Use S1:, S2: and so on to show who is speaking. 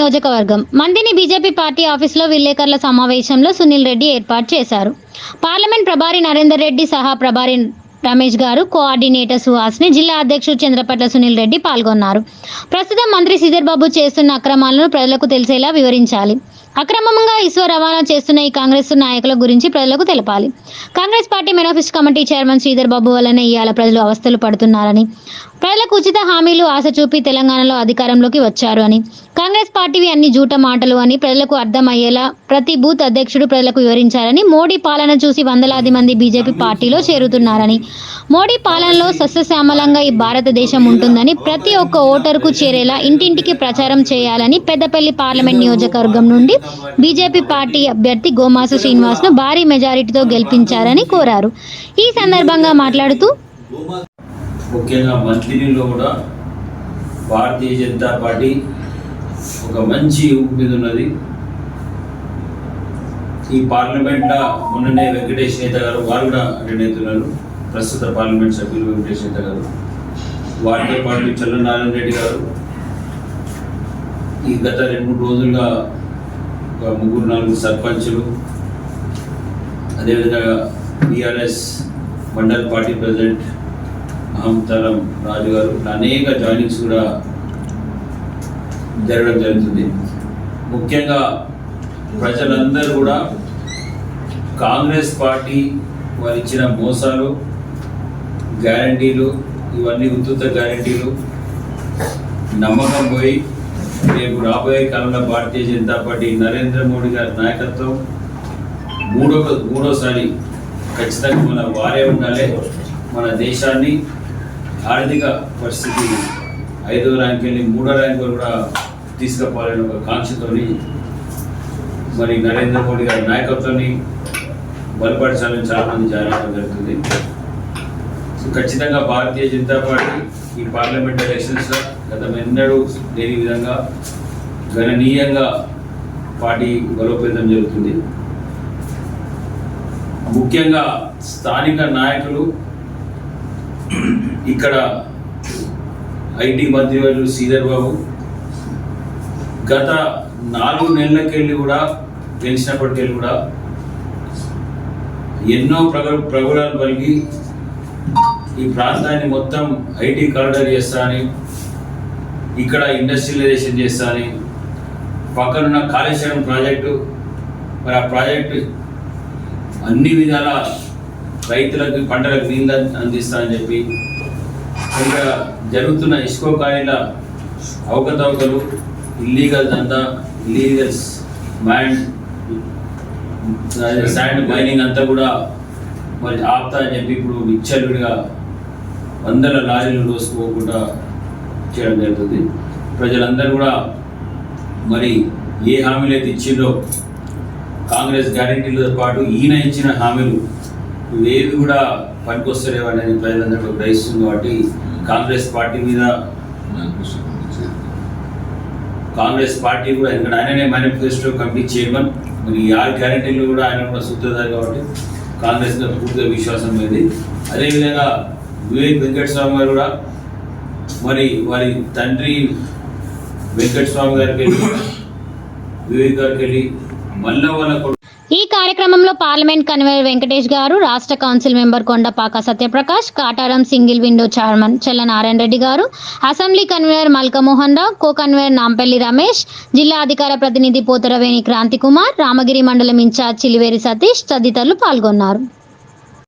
S1: నియోజకవర్గం మందిని BJP party ఆఫీసులో విలేకరుల సమావేశంలో సునీల్ రెడ్డి ఏర్పాటు చేశారు. పార్లమెంట్ ప్రభారి నరేందర్ రెడ్డి సహా ప్రభారి రమేష్ గారు, కోఆర్డినేటర్ సుహాస్ని, జిల్లా అధ్యక్షుడు చంద్రపట్ల సునీల్ రెడ్డి పాల్గొన్నారు. ప్రస్తుతం మంత్రి శ్రీధర్ బాబు చేస్తున్న అక్రమాలను ప్రజలకు తెలిసేలా వివరించాలి. అక్రమంగా ఇసుక రవాణా చేస్తున్న ఈ కాంగ్రెస్ నాయకుల గురించి ప్రజలకు తెలపాలి. Congress party manifesto committee chairman Sridhar Babu వల్లనే ఇవాళ ప్రజలు అవస్థలు పడుతున్నారని, ప్రజలకు ఉచిత హామీలు ఆశ చూపి తెలంగాణలో అధికారంలోకి వచ్చారు అని, కాంగ్రెస్ పార్టీవి అన్ని జూట మాటలు అని ప్రజలకు అర్థమయ్యేలా ప్రతి బూత్ అధ్యక్షుడు ప్రజలకు వివరించారని, మోడీ పాలన చూసి వందలాది మంది బీజేపీ పార్టీలో చేరుతున్నారని, మోడీ పాలనలో సస్యశ్యామలంగా ఈ భారతదేశం ఉంటుందని ప్రతి ఒక్క ఓటరుకు చేరేలా ఇంటింటికి ప్రచారం చేయాలని పెద్దపల్లి పార్లమెంట్ నియోజకవర్గం నుండి బీజేపీ పార్టీ అభ్యర్థి గోమాసు శ్రీనివాస్ను భారీ మెజారిటీతో గెలిపించారని కోరారు. ఈ సందర్భంగా మాట్లాడుతూ
S2: ముఖ్యంగా మంత్రిలో కూడా భారతీయ జనతా పార్టీ ఒక మంచి ఊపు మీద ఉన్నది. ఈ పార్లమెంట్లో మొన్ననే వెంకటేష్ నేత గారు వారు కూడా అటెండ్ అవుతున్నారు. ప్రస్తుత పార్లమెంట్ సభ్యులు వెంకటేష్ నేత గారు, వారితో పాటు చల్లనారాయణ రెడ్డి గారు ఈ గత 2-3 రోజులుగా ఒక 3-4 సర్పంచులు, అదేవిధంగా బీఆర్ఎస్ మండల్ పార్టీ ప్రెసిడెంట్ మహంతరం రాజు గారు అనేక జాయినింగ్స్ కూడా జరగడం జరుగుతుంది. ముఖ్యంగా ప్రజలందరూ కూడా కాంగ్రెస్ పార్టీ వారు ఇచ్చిన మోసాలు, గ్యారంటీలు, ఇవన్నీ ఉత్తుత గ్యారంటీలు నమ్మకం పోయి రేపు రాబోయే కాలంలో భారతీయ జనతా పార్టీ నరేంద్ర మోడీ గారి నాయకత్వం మూడోసారి ఖచ్చితంగా మన వారే ఉండాలి. మన దేశాన్ని ఆర్థిక పరిస్థితి 5వ ర్యాంక్ వెళ్ళి 3వ ర్యాంక్ కూడా తీసుకుపోవాలని ఒక కాంక్షతోని మరి నరేంద్ర మోడీ గారి నాయకత్వాన్ని బలపరచాలని చాలామంది జాయిన్ అవ్వడం జరుగుతుంది. సో ఖచ్చితంగా భారతీయ జనతా పార్టీ ఈ పార్లమెంట్ ఎలక్షన్స్లో గతం ఎన్నడూ లేని విధంగా గణనీయంగా పార్టీ బలోపేతం జరుగుతుంది. ముఖ్యంగా స్థానిక నాయకులు ఇక్కడ ఐటీ మంత్రివర్యులు శ్రీధర్ బాబు గత 4 నెలలకెళ్ళి కూడా గెలిచినప్పటికెళ్ళి కూడా ఎన్నో ప్రగతులను పలికి ఈ ప్రాంతాన్ని మొత్తం ఐటీ కారిడార్ చేస్తా అని, ఇక్కడ ఇండస్ట్రియలైజేషన్ చేస్తా అని, పక్కనున్న కాళేశ్వరం ప్రాజెక్టు మరి ఆ ప్రాజెక్టు అన్ని విధాల రైతులకు పంటలకు నీళ్ళు అందిస్తా అని చెప్పి, ఇంకా జరుగుతున్న ఇస్కో ఖాళీల అవకతవకలు, ఇల్లీగల్ దందా, ఇల్లీగల్ శాండ్ మైనింగ్ అంతా కూడా మరి ఆపుతా అని చెప్పి ఇప్పుడు విచ్చలవిడిగా 100 లారీలు రోజుకోకుండా చేయడం జరుగుతుంది. ప్రజలందరూ కూడా మరి ఏ హామీలు అయితే ఇచ్చిందో కాంగ్రెస్ గ్యారెంటీలతో పాటు ఈయన ఇచ్చిన హామీలు ఇవేవి కూడా పనికొస్తలేవు అనేది ప్రజలందరూ గ్రహిస్తుంది. కాబట్టి కాంగ్రెస్ పార్టీ కూడా ఎందుకంటే ఆయననే మేనిఫెస్టో కమిటీ చైర్మన్, మరి 6 గ్యారెంటీలు కూడా ఆయన కూడా సూత్రధారి కాబట్టి కాంగ్రెస్ మీద పూర్తిగా విశ్వాసం ఉంది. అదేవిధంగా వివేక్ వెంకటస్వామి గారు కూడా మరి వారి తండ్రి వెంకటస్వామి గారికి వెళ్ళి వివేక్ గారికి వెళ్ళి మళ్ళీ వాళ్ళ
S1: ఈ కార్యక్రమంలో పార్లమెంట్ కన్వీనర్ వెంకటేష్ గారు, రాష్ట్ర council member Kondapaka Satyaprakash, Kataram single window chairman Challanarayana Reddy garu, assembly convener Malkamohan Rao, co convener Nampally Ramesh, జిల్లా అధికార ప్రతినిధి పోతరవేణి క్రాంతి కుమార్, రామగిరి మండలం ఇన్ఛార్జ్ చిలివేరి సతీష్ తదితరులు పాల్గొన్నారు.